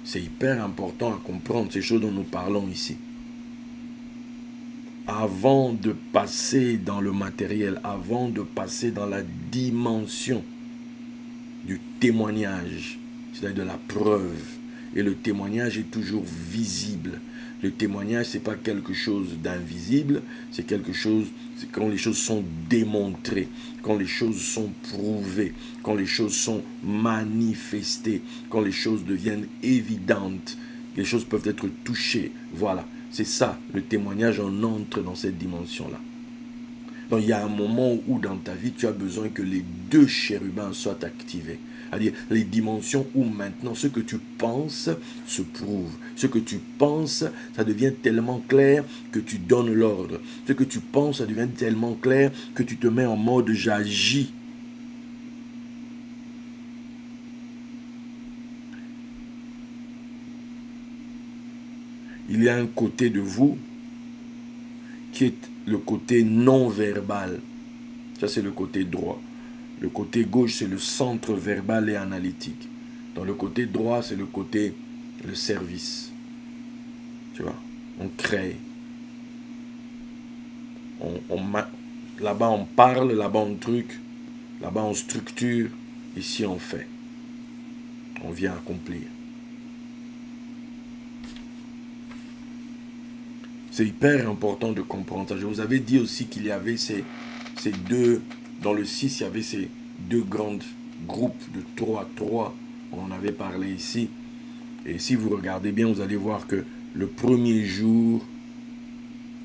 C'est hyper important à comprendre ces choses dont nous parlons ici. Avant de passer dans le matériel, avant de passer dans la dimension du témoignage, c'est-à-dire de la preuve. Et le témoignage est toujours visible. Le témoignage, ce n'est pas quelque chose d'invisible, c'est quelque chose, c'est quand les choses sont démontrées, quand les choses sont prouvées, quand les choses sont manifestées, quand les choses deviennent évidentes, les choses peuvent être touchées. Voilà, c'est ça, le témoignage, on entre dans cette dimension-là. Donc il y a un moment où dans ta vie, tu as besoin que les deux chérubins soient activés. C'est-à-dire les dimensions où maintenant ce que tu penses se prouve. Ce que tu penses, ça devient tellement clair que tu donnes l'ordre. Ce que tu penses, ça devient tellement clair que tu te mets en mode j'agis. Il y a un côté de vous qui est le côté non-verbal. Ça, c'est le côté droit. Le côté gauche, c'est le centre verbal et analytique. Dans le côté droit, c'est le côté, le service. Tu vois, on crée. Là-bas, on parle, là-bas, on truc. Là-bas, on structure. Ici, on fait. On vient accomplir. C'est hyper important de comprendre ça. Je vous avais dit aussi qu'il y avait ces deux, dans le 6, il y avait ces deux grands groupes de 3. On en avait parlé ici. Et si vous regardez bien, vous allez voir que le premier jour,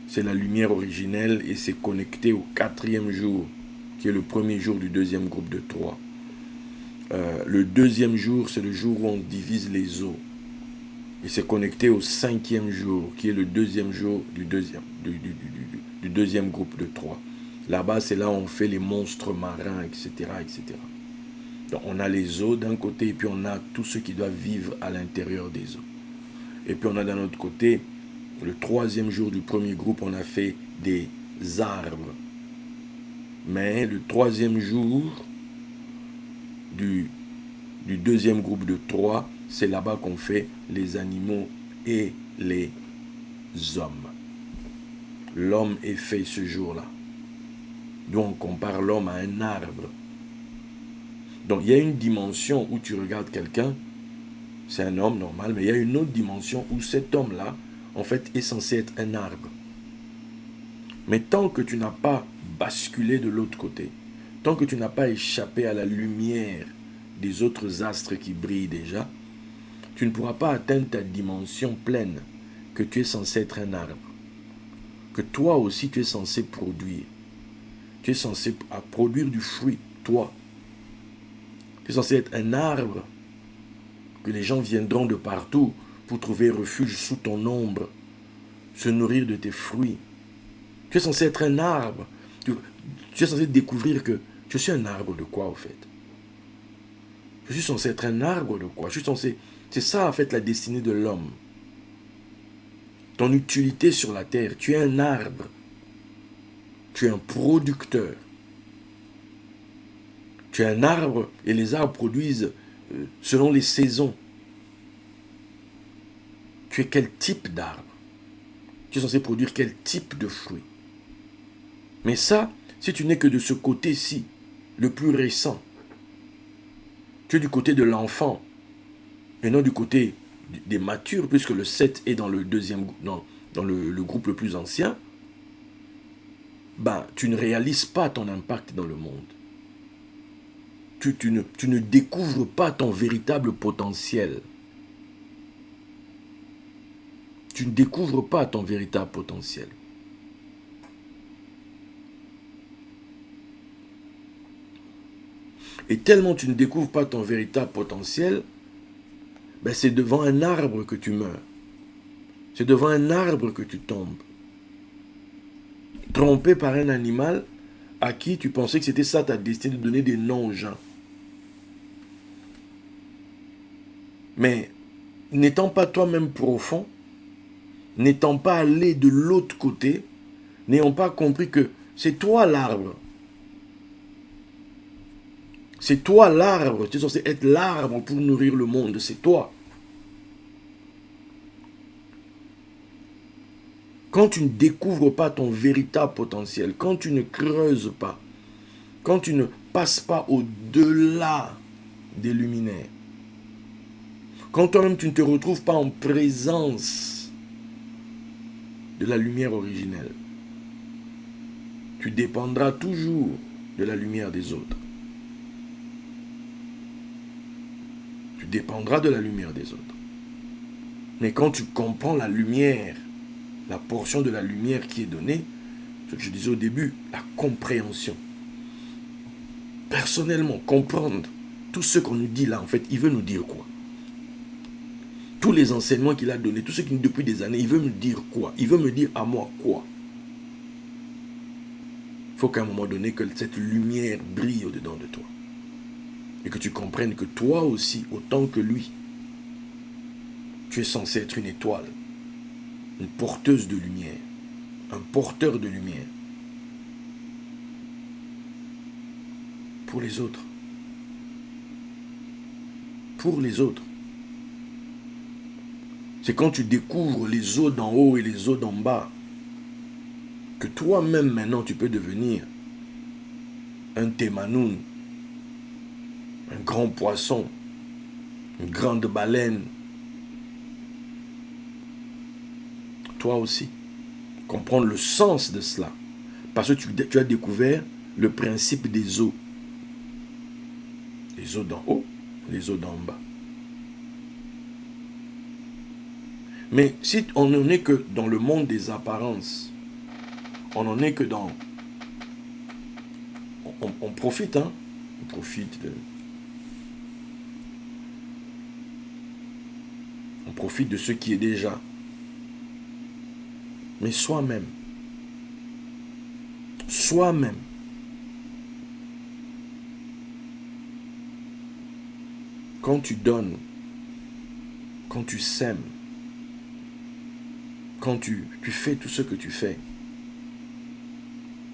c'est la lumière originelle et c'est connecté au 4e jour, qui est le premier jour du deuxième groupe de 3. Le deuxième jour, c'est le jour où on divise les eaux. Et c'est connecté au 5e jour, qui est le deuxième jour du deuxième groupe de 3. Là-bas, c'est là où on fait les monstres marins, etc., etc. Donc, on a les eaux d'un côté, et puis on a tous ceux qui doivent vivre à l'intérieur des eaux. Et puis on a d'un autre côté, le 3e jour du premier groupe, on a fait des arbres. Mais le 3e jour du deuxième groupe de 3, c'est là-bas qu'on fait les animaux et les hommes. L'homme est fait ce jour-là. Donc on compare l'homme à un arbre. Donc il y a une dimension où tu regardes quelqu'un, c'est un homme normal, mais il y a une autre dimension où cet homme-là, en fait, est censé être un arbre. Mais tant que tu n'as pas basculé de l'autre côté, tant que tu n'as pas échappé à la lumière des autres astres qui brillent déjà, tu ne pourras pas atteindre ta dimension pleine, que tu es censé être un arbre, que toi aussi tu es censé produire. Tu es censé produire du fruit, toi. Tu es censé être un arbre, que les gens viendront de partout pour trouver refuge sous ton ombre, se nourrir de tes fruits. Tu es censé être un arbre. Tu es censé découvrir que je suis un arbre de quoi au fait? Je suis censé être un arbre de quoi? Je suis censé... C'est ça en fait la destinée de l'homme. Ton utilité sur la terre, tu es un arbre. Tu es un producteur. Tu es un arbre et les arbres produisent selon les saisons. Tu es quel type d'arbre? Tu es censé produire quel type de fruits? Mais ça, si tu n'es que de ce côté-ci, le plus récent, tu es du côté de l'enfant et non du côté des matures, puisque le 7 est dans le deuxième, dans le groupe le plus ancien, ben, tu ne réalises pas ton impact dans le monde. Tu ne découvres pas ton véritable potentiel. Tu ne découvres pas ton véritable potentiel. Et tellement tu ne découvres pas ton véritable potentiel, ben c'est devant un arbre que tu meurs. C'est devant un arbre que tu tombes. Trompé par un animal à qui tu pensais que c'était ça ta destinée, de donner des noms aux gens. Mais n'étant pas toi-même profond, n'étant pas allé de l'autre côté, n'ayant pas compris que c'est toi l'arbre. C'est toi l'arbre. Tu es censé être l'arbre pour nourrir le monde. C'est toi. quand tu ne découvres pas ton véritable potentiel, quand tu ne creuses pas, quand tu ne passes pas au-delà des luminaires, quand toi-même tu ne te retrouves pas en présence de la lumière originelle, tu dépendras toujours de la lumière des autres. Tu dépendras de la lumière des autres. Mais quand tu comprends la lumière, la portion de la lumière qui est donnée, ce que je disais au début, la compréhension. Personnellement, comprendre tout ce qu'on nous dit là, en fait, il veut nous dire quoi? Tous les enseignements qu'il a donnés, tout ce qu'il nous dit depuis des années, il veut me dire quoi? Il veut me dire à moi quoi? Il faut qu'à un moment donné, que cette lumière brille au-dedans de toi. Et que tu comprennes que toi aussi, autant que lui, tu es censé être une étoile, une porteuse de lumière, un porteur de lumière pour les autres. Pour les autres. C'est quand tu découvres les eaux d'en haut et les eaux d'en bas que toi-même maintenant tu peux devenir un Temanoun, un grand poisson, une grande baleine. Toi aussi. Comprendre le sens de cela. Parce que tu as découvert le principe des eaux. Les eaux d'en haut, les eaux d'en bas. Mais si on n'en est que dans le monde des apparences, on n'en est que dans... On profite, hein? On profite de... On profite de ce qui est déjà. Mais soi-même. Soi-même. Quand tu donnes, quand tu sèmes, quand tu fais tout ce que tu fais,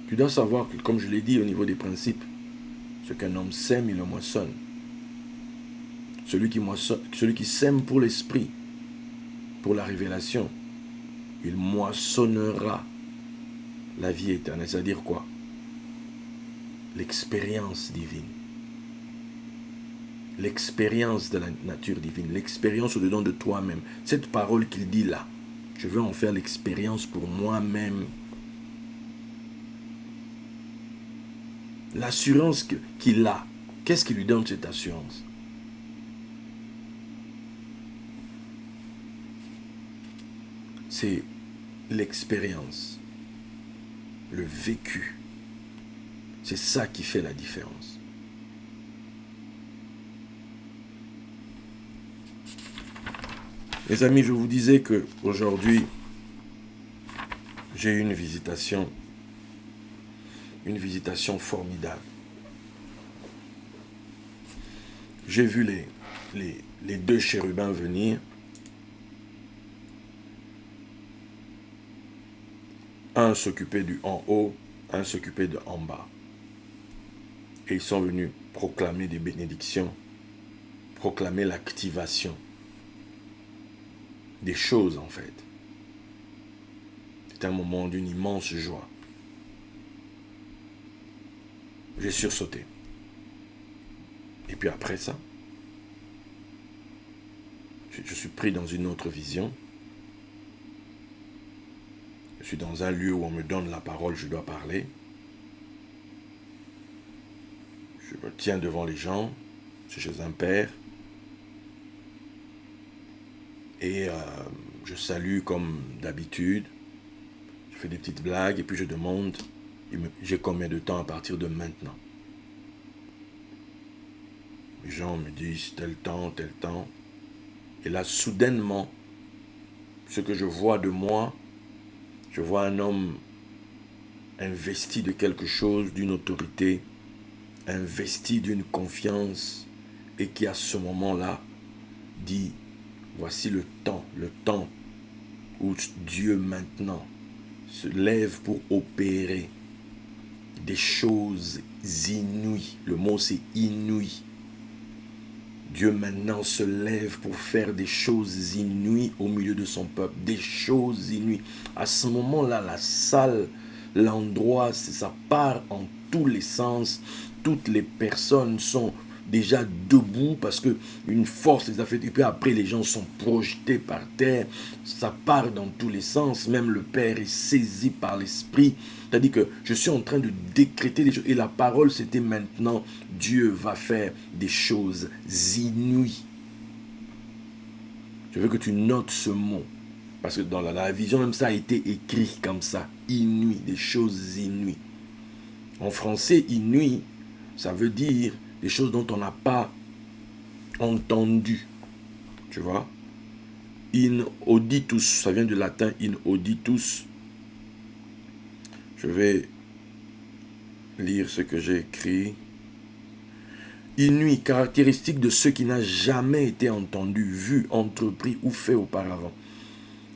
tu dois savoir que, comme je l'ai dit au niveau des principes, ce qu'un homme sème, il le moissonne. Celui qui sème pour l'esprit, pour la révélation, il moissonnera la vie éternelle. C'est-à-dire quoi? L'expérience divine. L'expérience de la nature divine. L'expérience au-dedans de toi-même. Cette parole qu'il dit là, je veux en faire l'expérience pour moi-même. L'assurance qu'il a, qu'est-ce qui lui donne cette assurance? C'est l'expérience, le vécu. C'est ça qui fait la différence. Les amis, je vous disais que aujourd'hui, j'ai eu une visitation formidable. J'ai vu les deux chérubins venir. Un s'occupait du en haut, un s'occupait de en bas. Et ils sont venus proclamer des bénédictions, proclamer l'activation des choses en fait. C'est un moment d'une immense joie. J'ai sursauté. Et puis après ça, je suis pris dans une autre vision. Je suis dans un lieu où on me donne la parole, je dois parler. Je me tiens devant les gens, c'est chez un père. Et je salue comme d'habitude. Je fais des petites blagues et puis je demande, j'ai combien de temps à partir de maintenant? Les gens me disent tel temps, tel temps. Et là, soudainement, ce que je vois de moi, je vois un homme investi de quelque chose, d'une autorité, investi d'une confiance, et qui à ce moment-là dit, voici le temps où Dieu maintenant se lève pour opérer des choses inouïes. Le mot c'est inouï. Dieu maintenant se lève pour faire des choses inouïes au milieu de son peuple. Des choses inouïes. À ce moment-là, la salle, l'endroit, ça part en tous les sens. Toutes les personnes sont déjà debout parce que une force les a fait. Et puis après, les gens sont projetés par terre. Ça part dans tous les sens. Même le Père est saisi par l'Esprit. C'est-à-dire que je suis en train de décréter des choses. Et la parole, c'était maintenant, Dieu va faire des choses inouïes. Je veux que tu notes ce mot. Parce que dans la vision, même ça a été écrit comme ça. Inouï, des choses inouïes. En français, inouï, ça veut dire des choses dont on n'a pas entendu. Tu vois? In auditus, ça vient du latin in auditus. Je vais lire ce que j'ai écrit. Inouï, caractéristique de ce qui n'a jamais été entendu, vu, entrepris ou fait auparavant,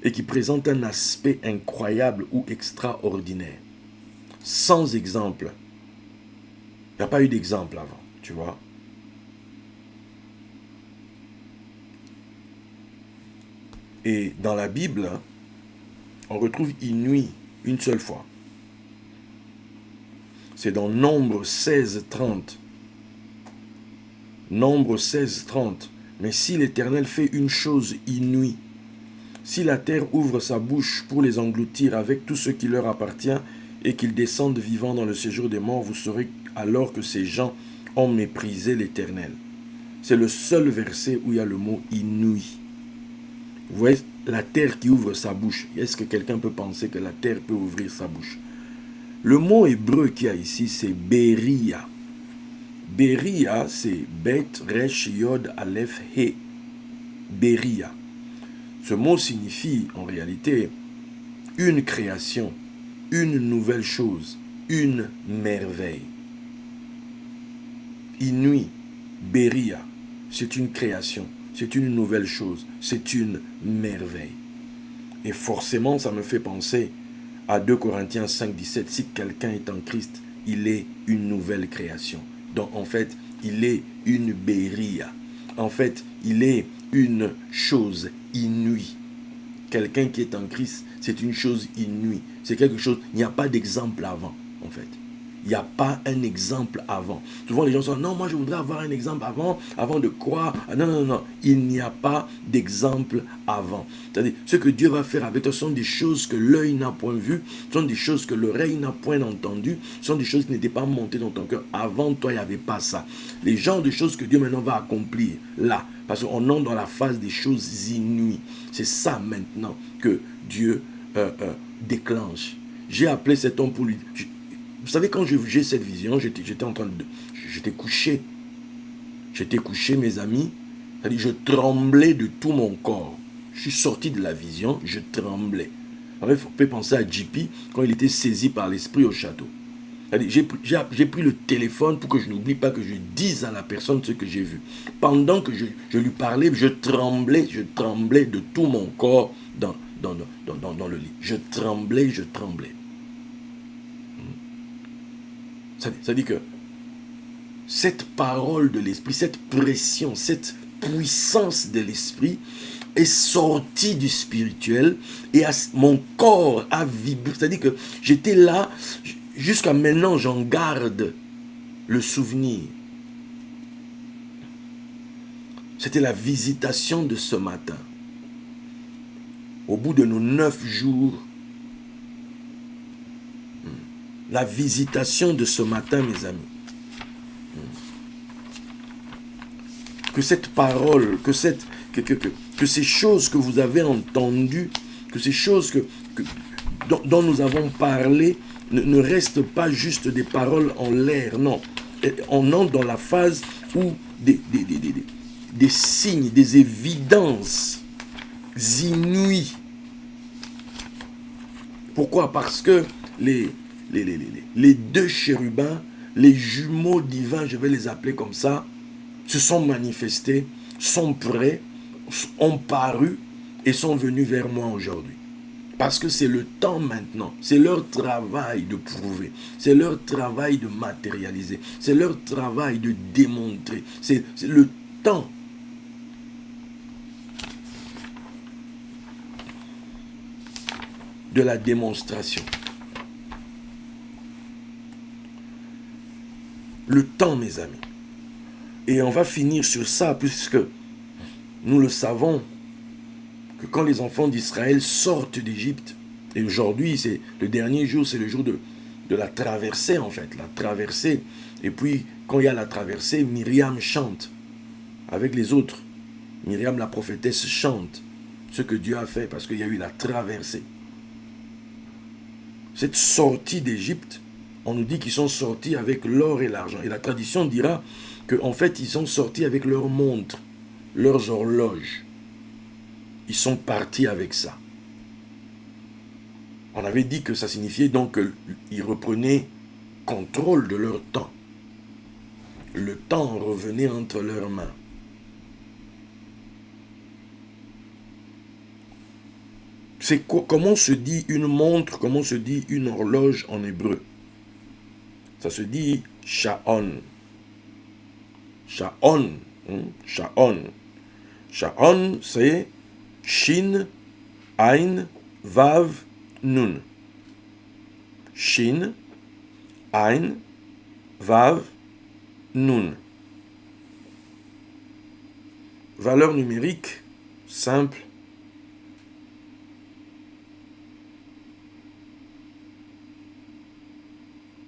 et qui présente un aspect incroyable ou extraordinaire. Sans exemple. Il n'y a pas eu d'exemple avant, tu vois. Et dans la Bible, on retrouve inouï une seule fois. C'est dans Nombre 16, 30. Nombre 16, 30. Mais si l'Éternel fait une chose inouïe, si la terre ouvre sa bouche pour les engloutir avec tout ce qui leur appartient et qu'ils descendent vivants dans le séjour des morts, vous saurez alors que ces gens ont méprisé l'Éternel. C'est le seul verset où il y a le mot inouï. Vous voyez, la terre qui ouvre sa bouche. Est-ce que quelqu'un peut penser que la terre peut ouvrir sa bouche? Le mot hébreu qu'il y a ici, c'est Beria. Beria, c'est Bet, Resh, Yod, Aleph, He. Beria. Ce mot signifie en réalité une création, une nouvelle chose, une merveille. Inouï, Beria, c'est une création, c'est une nouvelle chose, c'est une merveille. Et forcément, ça me fait penser à 2 Corinthiens 5, 17. Si quelqu'un est en Christ, il est une nouvelle création. Donc en fait, il est une Beria. En fait, il est une chose inouïe. Quelqu'un qui est en Christ, c'est une chose inouïe. C'est quelque chose, il n'y a pas d'exemple avant, en fait. Il n'y a pas un exemple avant. Souvent les gens sont, non, moi je voudrais avoir un exemple avant de croire. Non, non, non, il n'y a pas d'exemple avant. C'est-à-dire, ce que Dieu va faire avec toi sont des choses que l'œil n'a point vues, sont des choses que l'oreille n'a point entendues, sont des choses qui n'étaient pas montées dans ton cœur. Avant toi, il n'y avait pas ça. Les genres de choses que Dieu maintenant va accomplir, là, parce qu'on entre dans la phase des choses inouïes. C'est ça maintenant que Dieu déclenche. J'ai appelé cet homme pour lui... Vous savez, quand j'ai cette vision, j'étais couché. J'étais couché, mes amis. C'est-à-dire, je tremblais de tout mon corps. Je suis sorti de la vision, je tremblais. Il faut penser à JP quand il était saisi par l'esprit au château. J'ai pris le téléphone pour que je n'oublie pas que je dise à la personne ce que j'ai vu. Pendant que je lui parlais, je tremblais de tout mon corps dans le lit. Je tremblais. Ça dit que cette parole de l'esprit, cette pression, cette puissance de l'esprit est sortie du spirituel et mon corps a vibré. C'est-à-dire que j'étais là, jusqu'à maintenant j'en garde le souvenir. C'était la visitation de ce matin. Au bout de nos 9 jours, la visitation de ce matin, mes amis. Que cette parole, que ces choses que vous avez entendues, que ces choses dont nous avons parlé, ne restent pas juste des paroles en l'air, non. On entre dans la phase où des signes, des évidences inouïes. Pourquoi? Parce que les 2 chérubins, les jumeaux divins, je vais les appeler comme ça, se sont manifestés, sont prêts, ont paru et sont venus vers moi aujourd'hui. Parce que c'est le temps maintenant, c'est leur travail de prouver, c'est leur travail de matérialiser, c'est leur travail de démontrer, c'est le temps de la démonstration. Le temps, mes amis. Et on va finir sur ça, puisque nous le savons, que quand les enfants d'Israël sortent d'Égypte, et aujourd'hui, c'est le dernier jour, c'est le jour de la traversée, en fait, la traversée. Et puis, quand il y a la traversée, Myriam chante avec les autres. Myriam, la prophétesse, chante ce que Dieu a fait, parce qu'il y a eu la traversée. Cette sortie d'Égypte, on nous dit qu'ils sont sortis avec l'or et l'argent. Et la tradition dira qu'en fait, ils sont sortis avec leurs montres, leurs horloges. Ils sont partis avec ça. On avait dit que ça signifiait donc qu'ils reprenaient contrôle de leur temps. Le temps revenait entre leurs mains. C'est comment se dit une montre, comment se dit une horloge en hébreu? Ça se dit Sha'on. Sha'on. Sha'on. Sha'on, c'est Shin, Ain, Vav, Nun. Shin, Ain, Vav, Nun. Valeur numérique simple.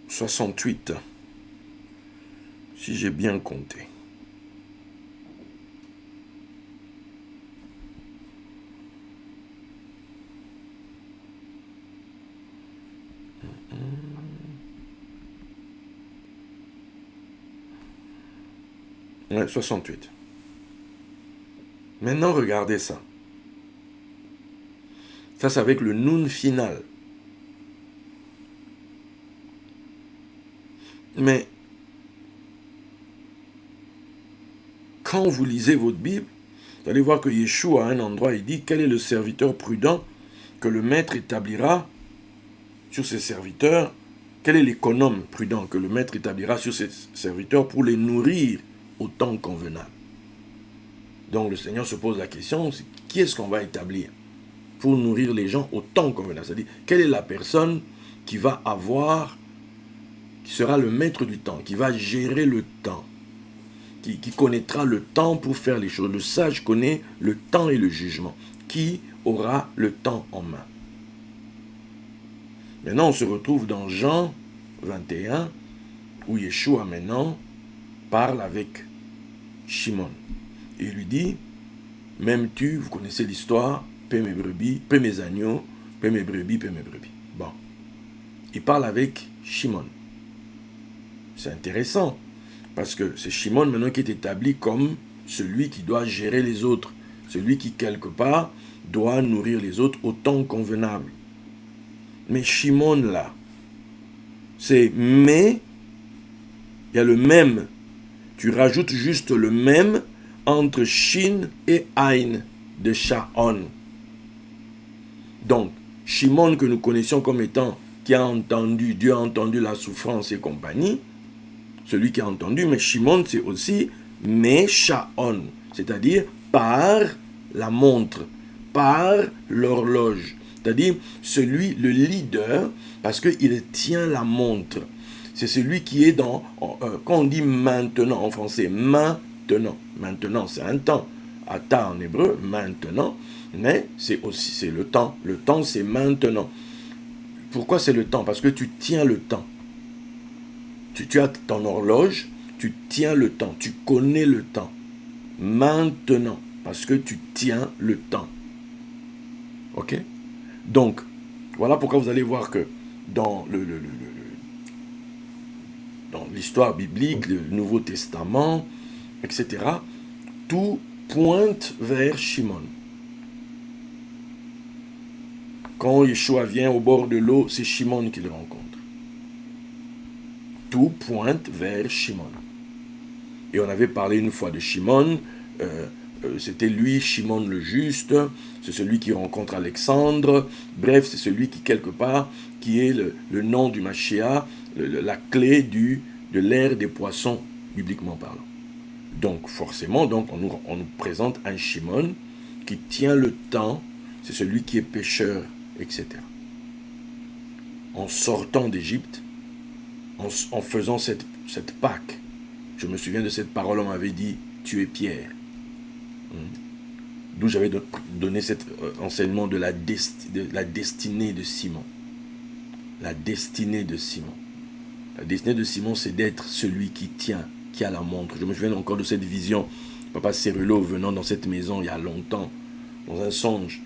« 68, si j'ai bien compté. Ouais, 68. Maintenant, regardez ça. Ça, c'est avec le nun final. Mais quand vous lisez votre Bible, vous allez voir que Yeshua, à un endroit, il dit « Quel est le serviteur prudent que le maître établira sur ses serviteurs? Quel est l'économe prudent que le maître établira sur ses serviteurs pour les nourrir au temps convenable ?» Donc le Seigneur se pose la question, qui est-ce qu'on va établir pour nourrir les gens au temps convenable? C'est-à-dire, quelle est la personne qui va avoir, qui sera le maître du temps, qui va gérer le temps, qui connaîtra le temps pour faire les choses. Le sage connaît le temps et le jugement. Qui aura le temps en main? Maintenant, on se retrouve dans Jean 21, où Yeshua maintenant parle avec Shimon. Et il lui dit, m'aimes-tu, vous connaissez l'histoire, paie mes brebis, paie mes agneaux, paie mes brebis, paie mes brebis. Bon. Il parle avec Shimon. C'est intéressant, parce que c'est Shimon maintenant qui est établi comme celui qui doit gérer les autres, celui qui quelque part doit nourrir les autres au temps convenable. Mais Shimon là, c'est mais, il y a le même, tu rajoutes juste le même entre Shin et Ain de Sha'on. Donc, Shimon que nous connaissions comme étant qui a entendu, Dieu a entendu la souffrance et compagnie, celui qui a entendu, mais Shimon c'est aussi Sha'on, c'est-à-dire par la montre, par l'horloge, c'est-à-dire celui, le leader, parce qu'il tient la montre. C'est celui qui est dans, quand on dit maintenant en français, maintenant c'est un temps, ata en hébreu, maintenant, mais c'est aussi, c'est le temps c'est maintenant. Pourquoi c'est le temps? Parce que tu tiens le temps. Tu as ton horloge, tu tiens le temps, tu connais le temps. Maintenant, parce que tu tiens le temps. Ok? Donc, voilà pourquoi vous allez voir que dans dans l'histoire biblique, le Nouveau Testament, etc., tout pointe vers Shimon. Quand Yeshua vient au bord de l'eau, c'est Shimon qu'il rencontre. Tout pointe vers Shimon. Et on avait parlé une fois de Shimon, c'était lui, Shimon le juste, c'est celui qui rencontre Alexandre, bref, c'est celui qui, quelque part, qui est le nom du Mashiach, la clé de l'ère des poissons, bibliquement parlant. Donc, forcément, donc, on nous présente un Shimon qui tient le temps, c'est celui qui est pécheur, etc. en sortant d'Égypte, en faisant cette Pâque. Je me souviens de cette parole, on m'avait dit, tu es Pierre. D'où j'avais donné cet enseignement de la destinée de Simon. La destinée de Simon. La destinée de Simon, c'est d'être celui qui tient, qui a la montre. Je me souviens encore de cette vision. Papa Cerullo venant dans cette maison il y a longtemps, dans un songe.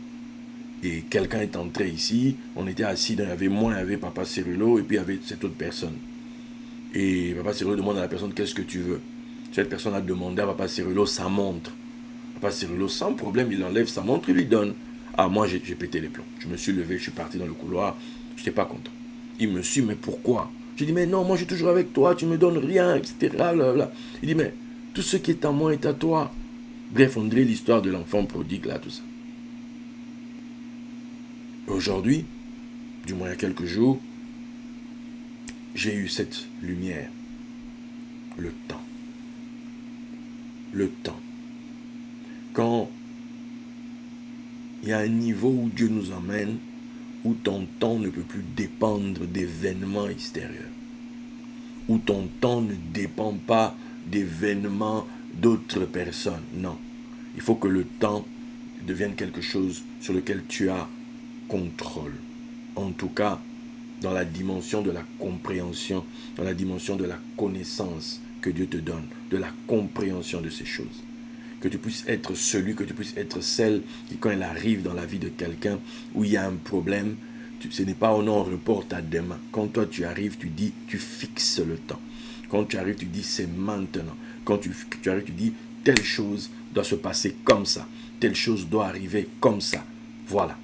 Et quelqu'un est entré ici, on était assis, il y avait moi, il y avait Papa Cerullo, et puis il y avait cette autre personne. Et Papa Cerullo demande à la personne, qu'est-ce que tu veux? Cette personne a demandé à Papa Cerullo sa montre. Papa Cerullo, sans problème, il enlève sa montre, il lui donne. Ah, moi, j'ai pété les plombs. Je me suis levé, je suis parti dans le couloir, je n'étais pas content. Il me suit, mais pourquoi? J'ai dit, mais non, moi, je suis toujours avec toi, tu ne me donnes rien, etc. Blablabla. Il dit, mais tout ce qui est à moi est à toi. Bref, on dirait l'histoire de l'enfant prodigue, là, tout ça. Aujourd'hui, du moins il y a quelques jours, j'ai eu cette lumière. Le temps. Le temps. Quand il y a un niveau où Dieu nous emmène, où ton temps ne peut plus dépendre d'événements extérieurs, où ton temps ne dépend pas d'événements d'autres personnes. Non. Il faut que le temps devienne quelque chose sur lequel tu as contrôle. En tout cas, dans la dimension de la compréhension, dans la dimension de la connaissance que Dieu te donne, de la compréhension de ces choses. Que tu puisses être celui, que tu puisses être celle qui, quand elle arrive dans la vie de quelqu'un où il y a un problème, ce n'est pas, oh non, on reporte à demain. Quand toi tu arrives, tu dis, tu fixes le temps. Quand tu arrives, tu dis, c'est maintenant. Quand tu arrives, tu dis, telle chose doit se passer comme ça. Telle chose doit arriver comme ça. Voilà.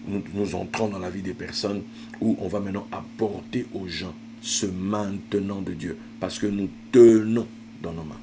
Nous entrons dans la vie des personnes où on va maintenant apporter aux gens ce maintenant de Dieu. Parce que nous tenons dans nos mains.